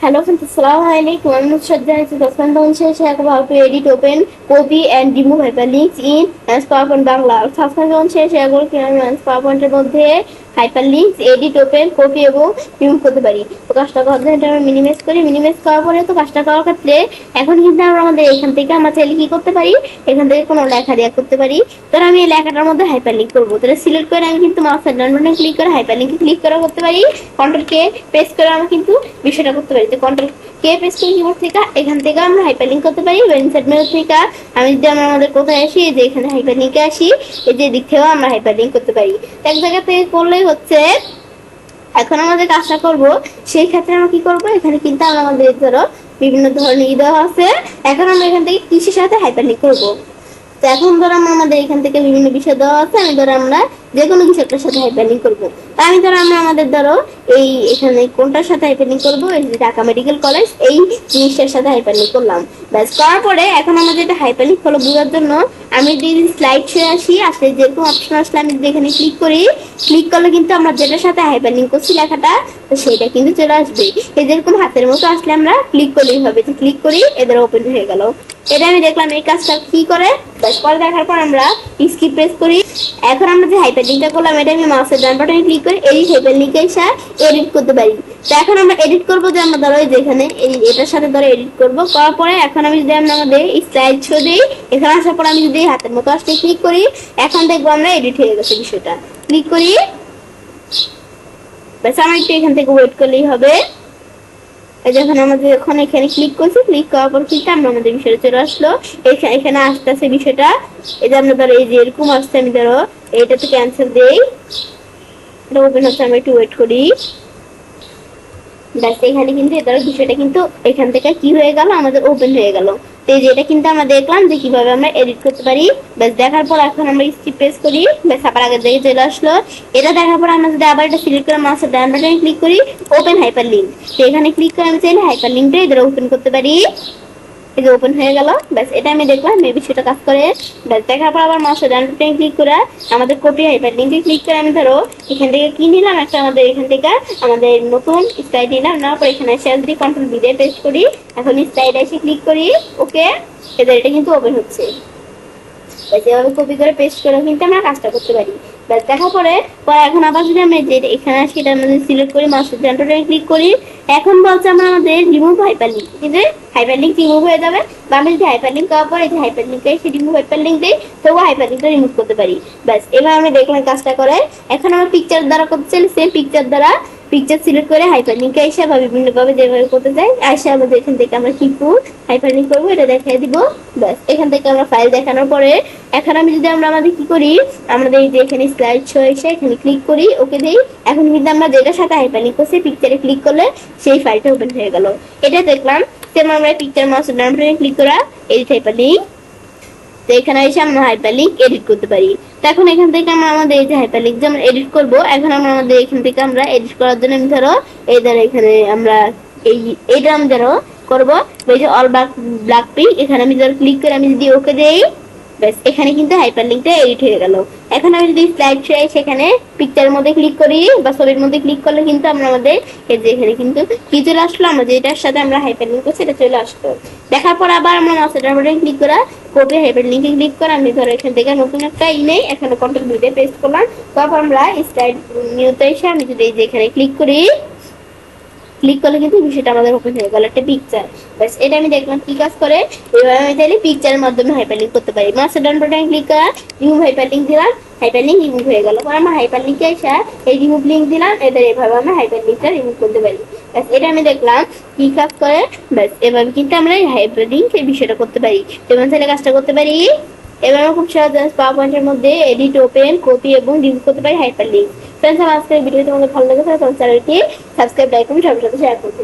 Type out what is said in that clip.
Hello friends, Assalamualaikum. I'm Nusrat Jahan. It's the first time I share how to edit, open, copy and remove hyperlinks in MS PowerPoint Bangla. First time I share MS PowerPoint এর মধ্যে hyperlinks edit, open, copy এবং remove করতে পারি। তো কাজটা করার জন্য আমরা মিনিমাইজ করি। মিনিমাইজ করার পরে তো কাজটা করার ক্ষেত্রে এখন কিন্তু আমরা আমাদের এখান থেকে আমরা চাইলে কি করতে পারি, এখান থেকে কোনো লেখা দেওয়া করতে পারি। ধর আমি এই লেখাটার মধ্যে হাইপারলিংক করবো, তাহলে সিলেক্ট করে আমি কিন্তু মাউসের ডান বাটনে ক্লিক করে হাইপারলিংকে ক্লিক করে করতে পারি। কন্ট্রোল কে প্রেস করে আমরা কিন্তু বিষয়টা করতে পারি। তো কন্ট্রোল কে প্রেস করে কিবোর্ড থেকে এখান থেকে আমরা হাইপারলিংক করতে পারি। ইনসার্ট মেনু থেকে আমি যদি আমরা আমাদের কোথায় আসি, এই যে এখানে হাইপারলিংকে আসি, এই যে দিক থেকেও আমরা হাইপারলিংক করতে পারি। এক জায়গা থেকে করলেই হচ্ছে। এখন আমাদের কাজটা করব, সেই ক্ষেত্রে আমরা কি করব, এখানে কিন্তু আমাদের ধরো বিভিন্ন ধরনের দেওয়া আছে। এখন আমরা এখান থেকে কিসের সাথে হাইপারলিংক করব। তো এখন ধরো আমাদের এখান থেকে বিভিন্ন বিষয় দেওয়া আছে, আমি ধরো আমরা যে কোনো কিছু একটার সাথে হাইপারলিংক করবো। তা আমি ধরো আমরা আমাদের ধরো এই এখানে কোনটার সাথে হাইপারলিংক করবো, এই যে ঢাকা মেডিকেল কলেজ, এই জিনিসটার সাথে হাইপারলিংক করলাম। ব্যাস করার পরে এখন আমাদের এটা হাইপারলিংক হলো বোঝার জন্য আমি যদি স্লাইড শো আসি, আসলে যেরকম অপশন আসলে আমি যদি এখানে ক্লিক করি, ক্লিক করলে কিন্তু আমরা যেটার সাথে হাইপারলিংক করছি লেখাটা, তো সেটা কিন্তু চলে আসবে। এই যেরকম হাতের মতো আসলে আমরা ক্লিক করলেই হবে, যে ক্লিক করি এদের ওপেন হয়ে গেল। এটা আমি দেখলাম এই কাজটা কি করে। ব্যাস পরে দেখার পর আমরা স্কিপ প্রেস করি। এখন আমরা যে হাইপারলিংকটা করলাম, এটা আমি মাউসের ডান বাটনে ক্লিক করে এডিট হাইপারলিংকে এসে এডিট করতে পারি। তো এখন আমরা এডিট করবো, যে আমরা ধরো যেখানে এটার সাথে ধরো এডিট করবো। করার পরে এখন আমি যদি আমরা আমাদের স্লাইড শো দিই, এখানে আসার পর আমি যদি হাতের মতো আসলে ক্লিক করি, এখন দেখবো আমরা এডিট হয়ে গেছে বিষয়টা। ক্লিক করি, ব্যাস আমার একটু এখান থেকে ওয়েট করলেই হবে। যখন আমাদের এখন এখানে ক্লিক করছি, ক্লিক করার পর কিন্তু আমরা আমাদের বিষয়টা চলে আসলো। এখানে আসতে আসে বিষয়টা, এই যে আমরা ধরো এই যে এরকম আসছে, আমি ধরো এইটাতে ক্যান্সেল দেই, এটা ওপেন হচ্ছে, আমরা একটু ওয়েট করি। ব্যাস এখানে কিন্তু ধরো বিষয়টা কিন্তু এখান থেকে কি হয়ে গেল, আমাদের ওপেন হয়ে গেল। তো এই যে এটা কিন্তু আমরা দেখলাম যে কিভাবে আমরা এডিট করতে পারি। ব্যাস দেখার পর এখন আমরা স্কিপ প্রেস করি, ব্যাস আবার আগের জায়গায় চলে আসলো। এটা দেখার পর আমরা যদি আবার এটা সিলেক্ট করে মাউসের ডান বাটনে ক্লিক করি, ওপেন হাইপারলিংক, তো এখানে ক্লিক করে আমি চাইলে হাইপারলিংকটা এদের ওপেন করতে পারি। এই যে ওপেন হয়ে গেল। ব্যাস এটা আমি দেখলাম এই বিষয়টা কাজ করে। ব্যাস দেখার পর আবার মাউসের ডান বাটনে ক্লিক করে আমাদের কপি হাইপারলিংকে ক্লিক করে আমি ধরো এখান থেকে কি নিলাম, একটা আমাদের এখান থেকে আমাদের নতুন স্লাইড নিলাম, নেওয়ার পর এখানে এসে যদি কন্ট্রোল বি দিয়ে পেস্ট করি, এখন স্লাইড এসে ক্লিক করি, ওকে, এদের এটা কিন্তু ওপেন হচ্ছে। এভাবে কপি করে পেস্ট করে কিন্তু আমরা কাজটা করতে পারি। ব্যাস দেখার পরে এখন আবার যদি আমরা যে এখানে আসি, এটা আমাদের সিলেক্ট করি, মাউসের ডান বাটনে ক্লিক করি। এখন বলছে আমরা আমাদের রিমুভ হাইপারলিংক, কিন্তু হাইপারলিংক রিমুভ হয়ে যাবে। বা আমি যদি হাইপারলিংক করার পর এই যে হাইপারলিংকে এসে রিমুভ হাইপারলিংক দিই, তবুও হাইপারলিংকটা রিমুভ করতে পারি। ব্যাস এবার আমি দেখলাম কাজটা করে। এখন আমরা পিকচার দ্বারা করতে চাইলে সেম পিকচার দ্বারা পিকচার সিলেক্ট করে হাইপারলিংকে এসে বা বিভিন্নভাবে যেভাবে করতে চাই আসে, আমাদের এখান থেকে আমরা কিন্তু হাইপারলিংক করবো, এটা দেখাই দিব। ব্যাস এখান থেকে আমরা ফাইল দেখানোর পরে এখন আমি যদি আমরা আমাদের কি করি, আমাদের এই যে এখানে স্লাইড শো এসে এখানে ক্লিক করি, ওকে দেই। এখন কিন্তু আমরা যেটার সাথে হাইপারলিংক করছি পিকচারে ক্লিক করলে সেই ফাইলটা ওপেন হয়ে গেল। এটা দেখলাম। যেমন আমরা পিকচার মাউসের ডান বাটনে ক্লিক করা এডিট হাইপারলিংক, তো এখানে এসে আমরা হাইপারলিংক এডিট করতে পারি। তো এখন এখান থেকে আমরা আমাদের এই যে হাইপারলিংক যে আমরা এডিট করব, এখন আমরা আমাদের এখান থেকে আমরা এডিট করার জন্য আমি ধরো এই ধরো এখানে আমরা এইটা আমি ধরো করবো, এই যে অল ব্ল্যাক পিঙ্ক, এখানে আমি ধরো ক্লিক করে আমি যদি ওকে দেই, ব্যাস এখানে কিন্তু হাইপারলিংকটা এডিট হয়ে গেল। এখন আমি যদি স্লাইড শো সেখানে পিকচারের মধ্যে ক্লিক করি বা ছবির মধ্যে ক্লিক করলে কিন্তু আমরা আমাদের এই যে এখানে কিন্তু কি চলে আসলো, আমরা যেটার সাথে আমরা হাইপারলিংক করছি এটা চলে আসলো। দেখার পর আবার আমরা মাউসের ডান বাটনে ক্লিক করা কপি হাইপারলিংকে ক্লিক করে আমি ধরো এখান থেকে নতুন একটা নেই, এখানে কন্ট্রোল বি দিয়ে পেস্ট করলাম। তারপর আমরা স্লাইড নিউতে এসে আমি যদি এই যে এখানে ক্লিক করি, ক্লিক করলে কিন্তু বিষয়টা আমাদের ওপেন হয়ে গেল একটা পিকচার। ব্যাস এটা আমি দেখলাম কি কাজ করে। এবার আমি চাইলে পিকচারের মাধ্যমে হাইপারলিংক করতে পারি। মাউসের ডান বাটনে ক্লিক করা রিমুভ হাইপারলিংক দিলাম, হাইপারলিংক রিমুভ হয়ে গেল। পরে আমরা হাইপারলিংকে এসে এই রিমুভ লিংক দিলাম, এদের এভাবে আমরা হাইপারলিংকটা রিমুভ করতে পারি। ব্যাস এটা আমি দেখলাম কি কাজ করে। ব্যাস এভাবে কিন্তু আমরা হাইপারলিংক এই বিষয়টা করতে পারি। যেমন চাইলে কাজটা করতে পারি। এবার আমরা খুব সহজ পাওয়ারপয়েন্টের মধ্যে এডিট, ওপেন, কপি এবং রিমুভ করতে পারি হাইপারলিংক। ফ্রেন্ডস, আমার আজকের ভিডিও তোমাদের ভালো লেগেছে তাহলে চ্যানেলটি সাবস্ক্রাইব, লাইক এবং সবার সাথে শেয়ার করবে।